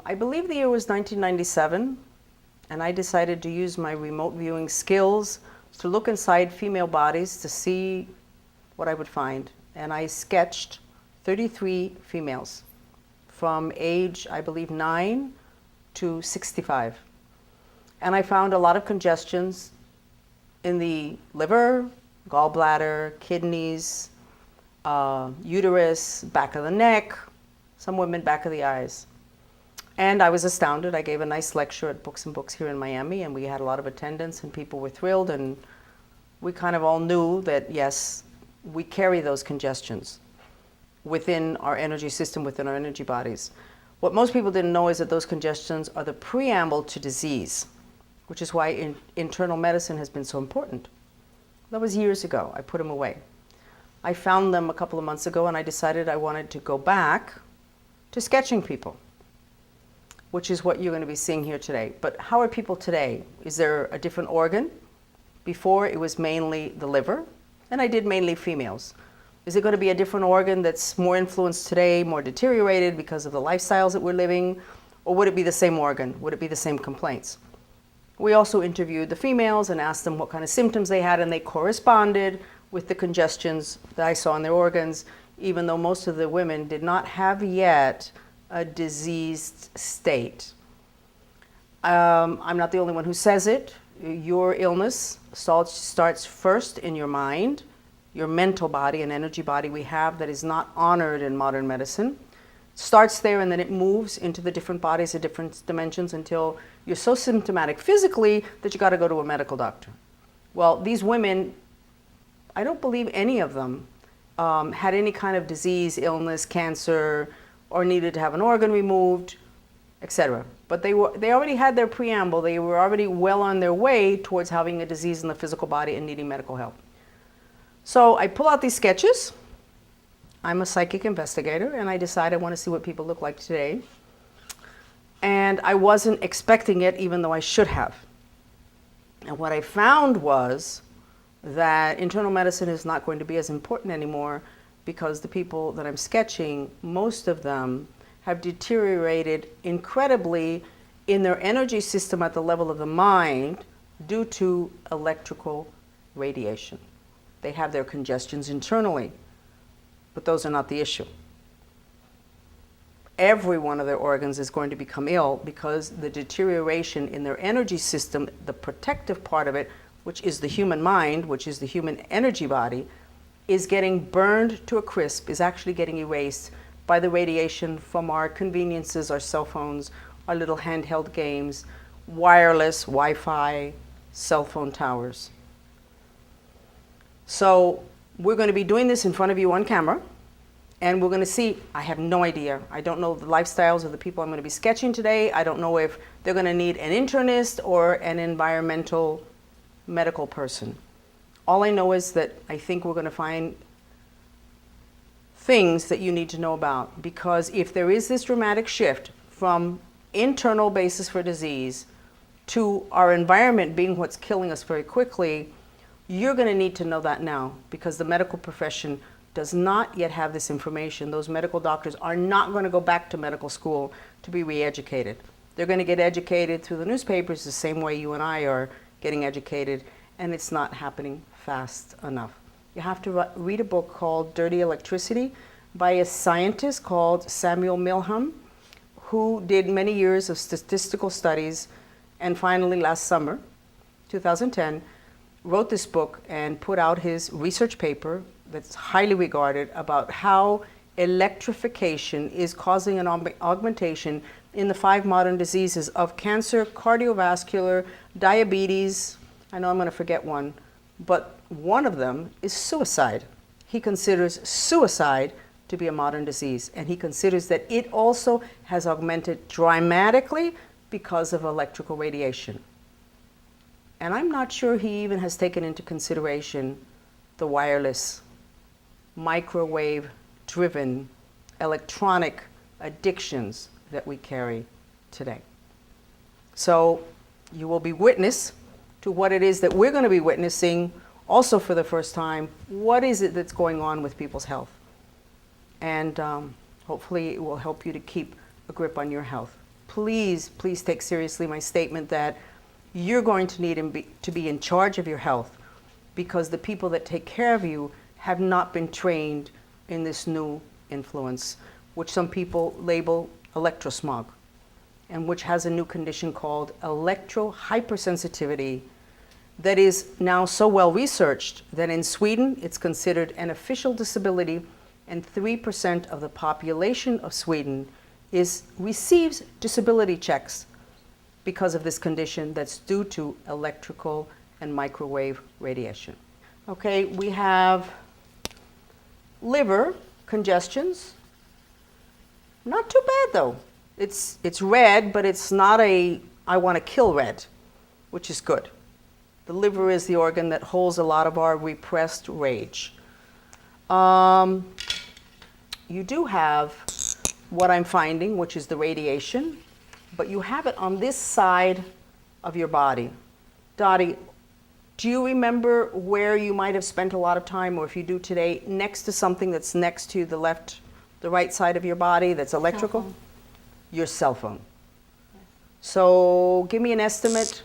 I believe the year was 1997, and I decided to use my remote viewing skills to look inside female bodies to see what I would find. And I sketched 33 females from age, I believe, 9 to 65. And I found a lot of congestions in the liver, gallbladder, kidneys, uterus, back of the neck, some women back of the eyes. And I was astounded. I gave a nice lecture at Books and Books here in Miami, and we had a lot of attendance, and people were thrilled, and we kind of all knew that, yes, we carry those congestions within our energy system, within our energy bodies. What most people didn't know is that those congestions are the preamble to disease, which is why internal medicine has been so important. That was years ago. I put them away. I found them a couple of months ago, and I decided I wanted to go back to sketching people, which is what you're going to be seeing here today. But how are people today? Is there a different organ? Before, it was mainly the liver, and I did mainly females. Is it going to be a different organ that's more influenced today, more deteriorated because of the lifestyles that we're living? Or would it be the same organ? Would it be the same complaints? We also interviewed the females and asked them what kind of symptoms they had, and they corresponded with the congestions that I saw in their organs, even though most of the women did not have yet a diseased state. I'm not the only one who says it. Your illness starts first in your mind, your mental body and energy body we have that is not honored in modern medicine. Starts there, and then it moves into the different bodies at different dimensions until you're so symptomatic physically that you got to go to a medical doctor. Well, these women, I don't believe any of them had any kind of disease, illness, cancer, or needed to have an organ removed, etc. But they already had their preamble. They were already well on their way towards having a disease in the physical body and needing medical help. So I pull out these sketches. I'm a psychic investigator, and I decide I want to see what people look like today. And I wasn't expecting it, even though I should have. And what I found was that internal medicine is not going to be as important anymore, because the people that I'm sketching, most of them have deteriorated incredibly in their energy system at the level of the mind due to electrical radiation. They have their congestions internally, but those are not the issue. Every one of their organs is going to become ill because the deterioration in their energy system, the protective part of it, which is the human mind, which is the human energy body, is getting burned to a crisp, is actually getting erased by the radiation from our conveniences, our cell phones, our little handheld games, wireless, Wi-Fi, cell phone towers. So we're going to be doing this in front of you on camera, and we're going to see. I have no idea. I don't know the lifestyles of the people I'm going to be sketching today. I don't know if they're going to need an internist or an environmental medical person. All I know is that I think we're going to find things that you need to know about, because if there is this dramatic shift from internal basis for disease to our environment being what's killing us very quickly, you're going to need to know that now, because the medical profession does not yet have this information. Those medical doctors are not going to go back to medical school to be re-educated. They're going to get educated through the newspapers the same way you and I are getting educated, and it's not happening fast enough. You have to read a book called Dirty Electricity by a scientist called Samuel Milham, who did many years of statistical studies, and finally last summer, 2010, wrote this book and put out his research paper that's highly regarded about how electrification is causing an augmentation in the 5 modern diseases of cancer, cardiovascular, diabetes. I know I'm going to forget one, but one of them is suicide. He considers suicide to be a modern disease, and he considers that it also has augmented dramatically because of electrical radiation. And I'm not sure he even has taken into consideration the wireless, microwave-driven, electronic addictions that we carry today. So you will be witness to what it is that we're going to be witnessing also for the first time, what is it that's going on with people's health? And hopefully it will help you to keep a grip on your health. Please, please take seriously my statement that you're going to need to be in charge of your health, because the people that take care of you have not been trained in this new influence, which some people label electrosmog, and which has a new condition called electro hypersensitivity that is now so well researched that in Sweden it's considered an official disability, and 3% of the population of Sweden receives disability checks because of this condition that's due to electrical and microwave radiation. Okay, we have liver congestions. Not too bad though. It's red, but it's not a I want to kill red, which is good. The liver is the organ that holds a lot of our repressed rage. You do have what I'm finding, which is the radiation, but you have it on this side of your body. Dottie, do you remember where you might have spent a lot of time, or if you do today, next to something that's next to the right side of your body that's electrical? Cell phone. Your cell phone. Yes. So give me an estimate.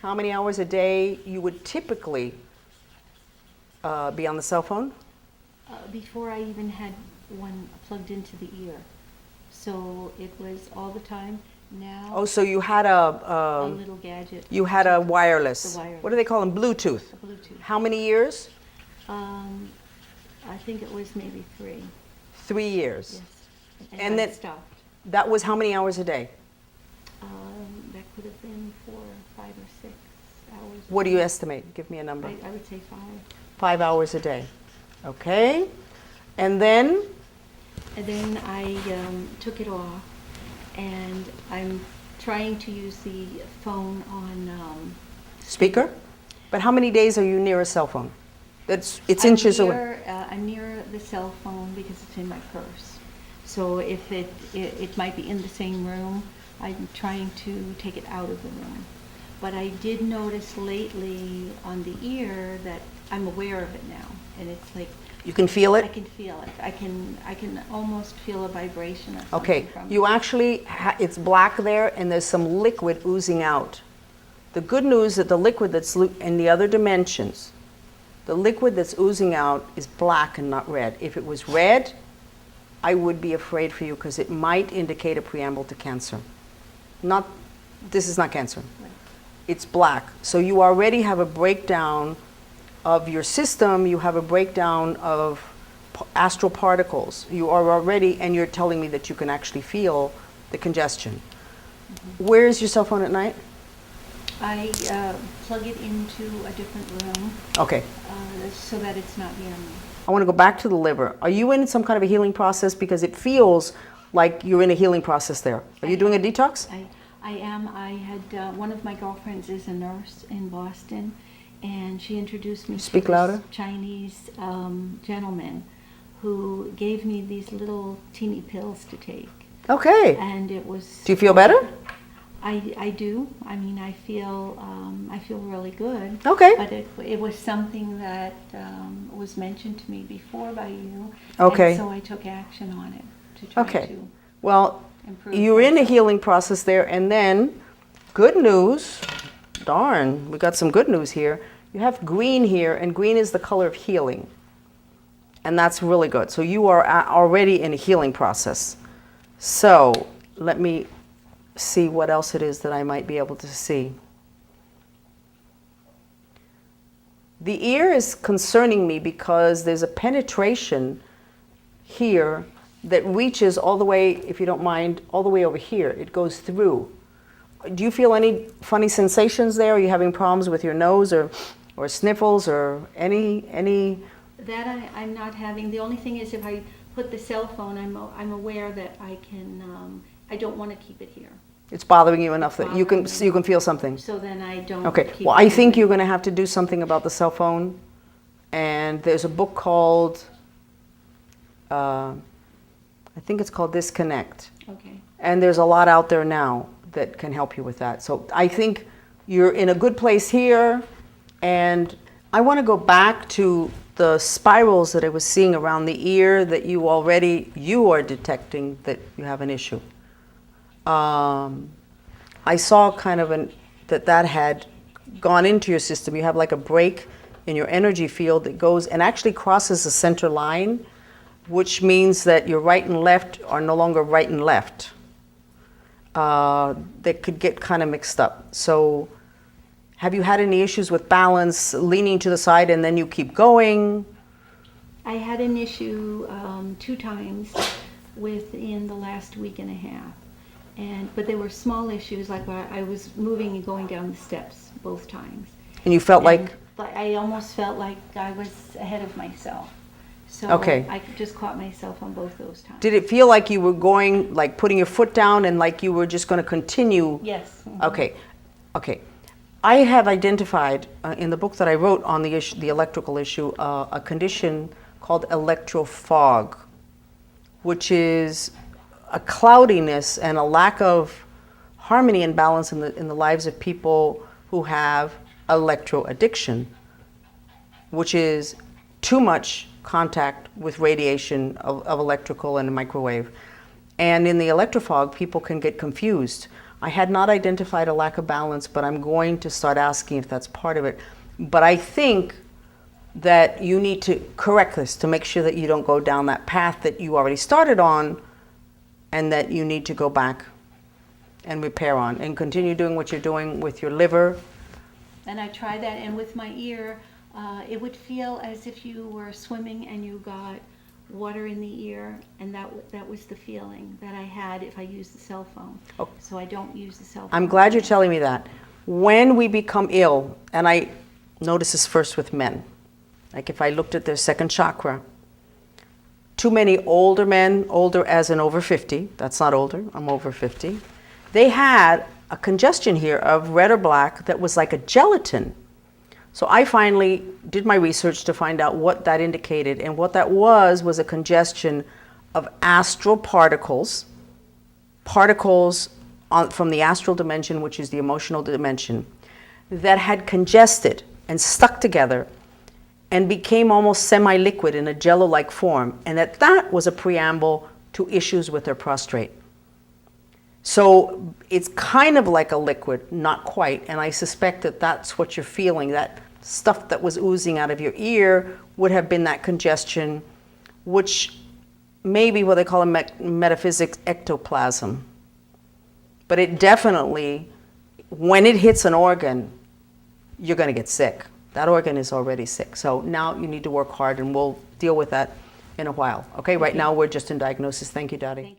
How many hours a day you would typically be on the cell phone? Before I even had one plugged into the ear. So it was all the time. Now, Oh, so you had a little gadget. you had a wireless. The wireless. What do they call them? Bluetooth. A Bluetooth. How many years? I think it was maybe 3. 3 years. Yes. And I then- stopped. That was how many hours a day? That could have been 4, 5, or 6 hours. What do you estimate? Give me a number. I would say 5. 5 hours a day. Okay. And then, And then I took it off, and I'm trying to use the phone on. speaker? But how many days are you near a cell phone? It's inches away. I'm near the cell phone because it's in my purse. So if it might be in the same room, I'm trying to take it out of the room. But I did notice lately on the ear that I'm aware of it now, and it's like You can feel I it? can feel it. I can almost feel a vibration or something Okay. from You it. actually, it's black there and there's some liquid oozing out. The good news that the liquid that's in the other dimensions, the liquid that's oozing out is black and not red. If it was red, I would be afraid for you because it might indicate a preamble to cancer. This is not cancer. Right. It's black. So you already have a breakdown of your system, you have a breakdown of astral particles. You are already, and you're telling me that you can actually feel the congestion. Mm-hmm. Where is your cell phone at night? I plug it into a different room Okay. so that it's not near me. I want to go back to the liver. Are you in some kind of a healing process? Because it feels like you're in a healing process there. Are you doing a detox? I am. I had one of my girlfriends is a nurse in Boston, and she introduced me Speak to louder. this Chinese gentleman who gave me these little teeny pills to take, Okay. and it was. Do you feel better? I do. I mean, I feel really good. Okay. But it was something that was mentioned to me before by you. Okay. And so I took action on it to try Okay. to Well, improve. you're in a myself. healing process there, and then good news. Darn, we got some good news here. You have green here, and green is the color of healing. And that's really good. So you are already in a healing process. So let me see what else it is that I might be able to see. The ear is concerning me because there's a penetration here that reaches all the way, if you don't mind, all the way over here. It goes through. Do you feel any funny sensations there? Are you having problems with your nose or sniffles or any? That I'm not having. The only thing is if I put the cell phone, I'm aware that I can. I don't want to keep it here. It's bothering you enough that you can bothering me. feel something. So then I don't. Okay. Keep Well, it I think moving. you're going to have to do something about the cell phone. And there's a book called, I think it's called Disconnect. Okay. And there's a lot out there now that can help you with that. So I think you're in a good place here, and I want to go back to the spirals that I was seeing around the ear that you are detecting that you have an issue. I saw kind of that had gone into your system. You have like a break in your energy field that goes and actually crosses the center line, which means that your right and left are no longer right and left. That could get kind of mixed up. So have you had any issues with balance, leaning to the side and then you keep going? I had an issue 2 times within the last week and a half. But they were small issues, like I was moving and going down the steps both times. And you felt like? I almost felt like I was ahead of myself. So okay. I just caught myself on both those times. Did it feel like you were going, like putting your foot down and like you were just going to continue? Yes. Mm-hmm. Okay. I have identified in the book that I wrote on the electrical issue, a condition called electro fog, which is a cloudiness and a lack of harmony and balance in the lives of people who have electro addiction, which is too much contact with radiation of electrical and microwave. And in the electrofog, people can get confused. I had not identified a lack of balance, but I'm going to start asking if that's part of it. But I think that you need to correct this to make sure that you don't go down that path that you already started on, and that you need to go back and repair on and continue doing what you're doing with your liver. And I tried that, and with my ear, it would feel as if you were swimming and you got water in the ear, and that was the feeling that I had if I used the cell phone. Oh. So I don't use the cell phone. I'm glad you're telling me that. When we become ill, and I notice this first with men, like if I looked at their second chakra, too many older men, older as in over 50, that's not older, I'm over 50, they had a congestion here of red or black that was like a gelatin. So I finally did my research to find out what that indicated, and what that was a congestion of astral particles from the astral dimension, which is the emotional dimension, that had congested and stuck together and became almost semi-liquid in a jello-like form, and that was a preamble to issues with their prostrate. So it's kind of like a liquid, not quite, and I suspect that that's what you're feeling. That stuff that was oozing out of your ear would have been that congestion, which may be what they call a metaphysics ectoplasm. But it definitely, when it hits an organ, you're going to get sick. That organ is already sick. So now you need to work hard, and we'll deal with that in a while. Okay, right now we're just in diagnosis. Thank you, Dottie.